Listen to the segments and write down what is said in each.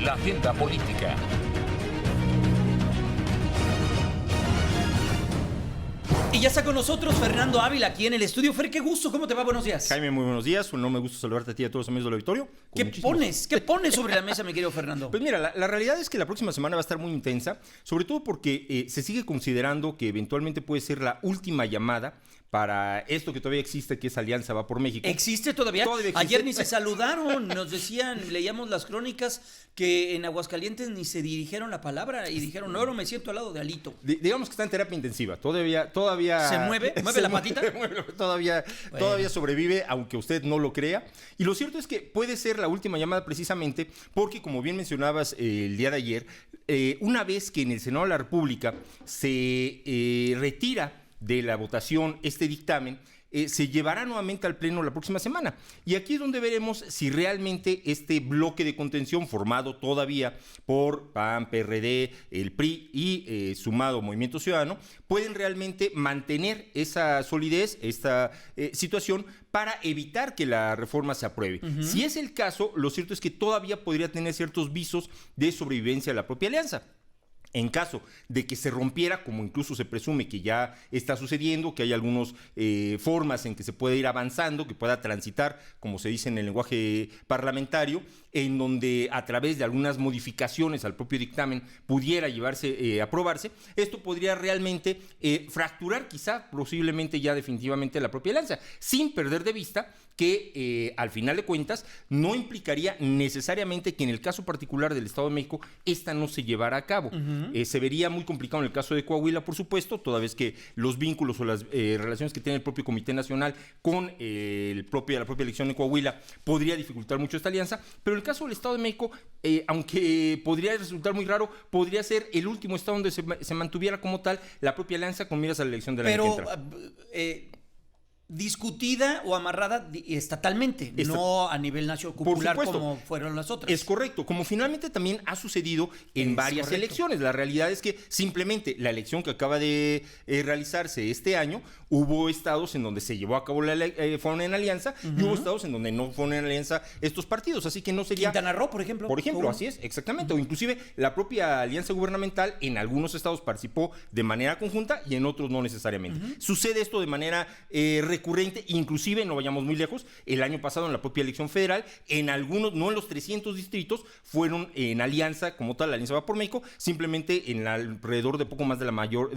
La agenda política. Y ya está con nosotros Fernando Ávila aquí en el estudio. Fer, qué gusto, ¿cómo te va? Buenos días. Jaime, muy buenos días. No me gusta saludarte a ti y a todos los amigos del auditorio. ¿Qué pones sobre la mesa, mi querido Fernando? Pues mira, la realidad es que la próxima semana va a estar muy intensa, sobre todo porque se sigue considerando que eventualmente puede ser la última llamada para esto que todavía existe, que es Alianza Va por México. ¿Existe todavía? Todavía existe. Ayer ni se saludaron, nos decían, leíamos las crónicas, que en Aguascalientes ni se dirigieron la palabra y dijeron, no, me siento al lado de Alito. Digamos que está en terapia intensiva, todavía... ¿Se mueve? ¿Mueve la patita? Todavía sobrevive, aunque usted no lo crea. Y lo cierto es que puede ser la última llamada precisamente porque, como bien mencionabas el día de ayer, una vez que en el Senado de la República se retira de la votación este dictamen, se llevará nuevamente al Pleno la próxima semana. Y aquí es donde veremos si realmente este bloque de contención formado todavía por PAN, PRD, el PRI y sumado Movimiento Ciudadano, pueden realmente mantener esa solidez, esta situación para evitar que la reforma se apruebe. Uh-huh. Si es el caso, lo cierto es que todavía podría tener ciertos visos de sobrevivencia de la propia alianza. En caso de que se rompiera, como incluso se presume que ya está sucediendo, que hay algunas formas en que se puede ir avanzando, que pueda transitar, como se dice en el lenguaje parlamentario, en donde a través de algunas modificaciones al propio dictamen pudiera aprobarse, esto podría realmente fracturar quizá, posiblemente ya definitivamente la propia alianza, sin perder de vista que al final de cuentas no implicaría necesariamente que en el caso particular del Estado de México esta no se llevara a cabo. Uh-huh. Se vería muy complicado en el caso de Coahuila, por supuesto, toda vez que los vínculos o las relaciones que tiene el propio Comité Nacional con la propia elección de Coahuila podría dificultar mucho esta alianza, pero en el caso del Estado de México, aunque podría resultar muy raro, podría ser el último estado donde se mantuviera como tal la propia alianza con miras a la elección de la año que entra. Discutida o amarrada estatalmente, no a nivel nacional popular como fueron las otras. Es correcto, como finalmente también ha sucedido en varias elecciones. La realidad es que simplemente la elección que acaba de realizarse este año, hubo estados en donde se llevó a cabo fueron en alianza, uh-huh, y hubo estados en donde no fueron en alianza estos partidos, así que no sería... Quintana Roo, por ejemplo. Por ejemplo, así es, exactamente, uh-huh, o inclusive la propia alianza gubernamental en algunos estados participó de manera conjunta y en otros no necesariamente. Uh-huh. Sucede esto de manera recurrente, inclusive, no vayamos muy lejos, el año pasado en la propia elección federal, en algunos, no en los 300 distritos, fueron en alianza, como tal, la Alianza Va por México, simplemente en alrededor de poco más de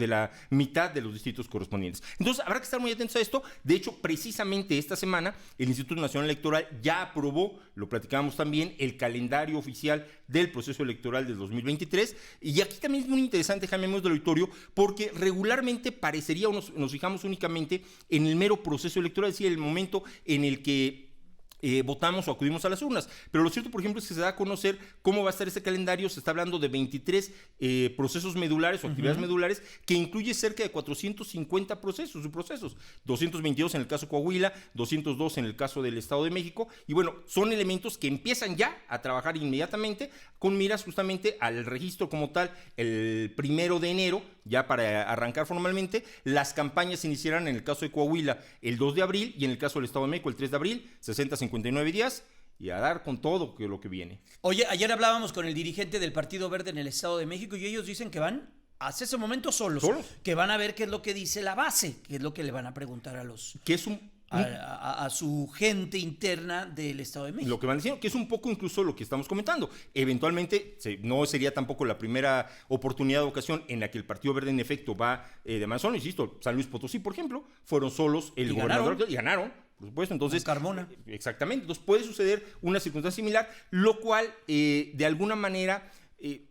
la mitad de los distritos correspondientes. Entonces, habrá que estar muy atentos a esto. De hecho, precisamente esta semana, el Instituto Nacional Electoral ya aprobó, lo platicábamos también, el calendario oficial del proceso electoral del 2023, y aquí también es muy interesante, Jaime, del auditorio, porque regularmente parecería, o nos fijamos únicamente en el mero proceso electoral, es decir, el momento en el que votamos o acudimos a las urnas, pero lo cierto, por ejemplo, es que se da a conocer cómo va a estar este calendario. Se está hablando de 23 procesos medulares o actividades, uh-huh, medulares, que incluye cerca de 450 subprocesos, 222 en el caso de Coahuila, 202 en el caso del Estado de México, y bueno, son elementos que empiezan ya a trabajar inmediatamente con miras justamente al registro como tal el 1 de enero, ya para arrancar formalmente. Las campañas se iniciarán en el caso de Coahuila el 2 de abril y en el caso del Estado de México el 3 de abril, 59 días y a dar con todo lo que viene. Oye, ayer hablábamos con el dirigente del Partido Verde en el Estado de México y ellos dicen que van hasta ese momento solos, que van a ver qué es lo que dice la base, qué es lo que le van a preguntar a su gente interna del Estado de México. Lo que van diciendo, que es un poco incluso lo que estamos comentando. Eventualmente, no sería tampoco la primera oportunidad o ocasión en la que el Partido Verde en efecto va de mano solo. Insisto, San Luis Potosí, por ejemplo, fueron solos el gobernador y ganaron. Por supuesto, entonces... Carmona. Exactamente, entonces puede suceder una circunstancia similar, lo cual de alguna manera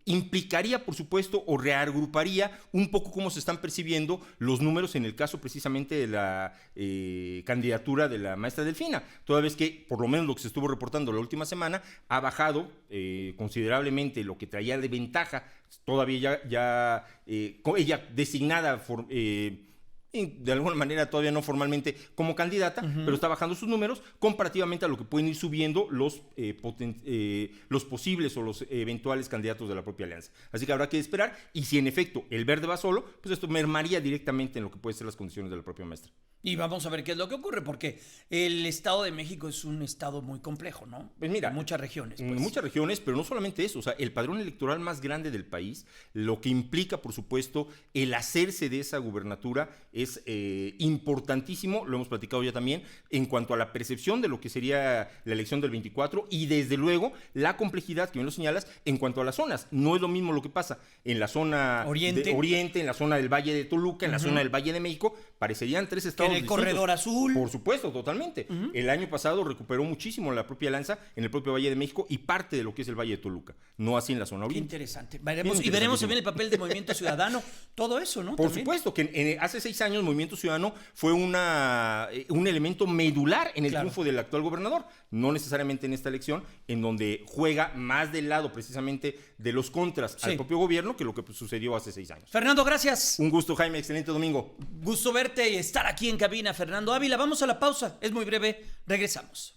implicaría, por supuesto, o reagruparía un poco cómo se están percibiendo los números en el caso precisamente de la candidatura de la maestra Delfina, toda vez que, por lo menos lo que se estuvo reportando la última semana, ha bajado considerablemente lo que traía de ventaja, todavía ella designada y de alguna manera todavía no formalmente como candidata, pero está bajando sus números comparativamente a lo que pueden ir subiendo los posibles o los eventuales candidatos de la propia alianza. Así que habrá que esperar, y si en efecto el Verde va solo, pues esto mermaría directamente en lo que pueden ser las condiciones de la propia maestra. Y vamos a ver qué es lo que ocurre, porque el Estado de México es un estado muy complejo, ¿no? Pues mira, en muchas regiones. En muchas regiones, pero no solamente eso, o sea, el padrón electoral más grande del país, lo que implica, por supuesto, el hacerse de esa gubernatura es importantísimo, lo hemos platicado ya también, en cuanto a la percepción de lo que sería la elección del 24 y desde luego la complejidad, que bien lo señalas, en cuanto a las zonas. No es lo mismo lo que pasa en la zona Oriente, en la zona del Valle de Toluca, en la zona del Valle de México, parecerían tres estados en el distintos. Corredor Azul. Por supuesto, totalmente. El año pasado recuperó muchísimo la propia alianza en el propio Valle de México y parte de lo que es el Valle de Toluca, no así en la zona oriente. Qué interesante. Y veremos también el papel de Movimiento Ciudadano, todo eso, ¿no? Por supuesto, que hace 6 años Movimiento Ciudadano fue un elemento medular en el triunfo del actual gobernador, no necesariamente en esta elección, en donde juega más del lado precisamente de los contras al propio gobierno que lo que sucedió hace 6 años. Fernando, gracias. Un gusto, Jaime, excelente domingo. Gusto verte y estar aquí en cabina, Fernando Ávila. Vamos a la pausa, es muy breve, regresamos.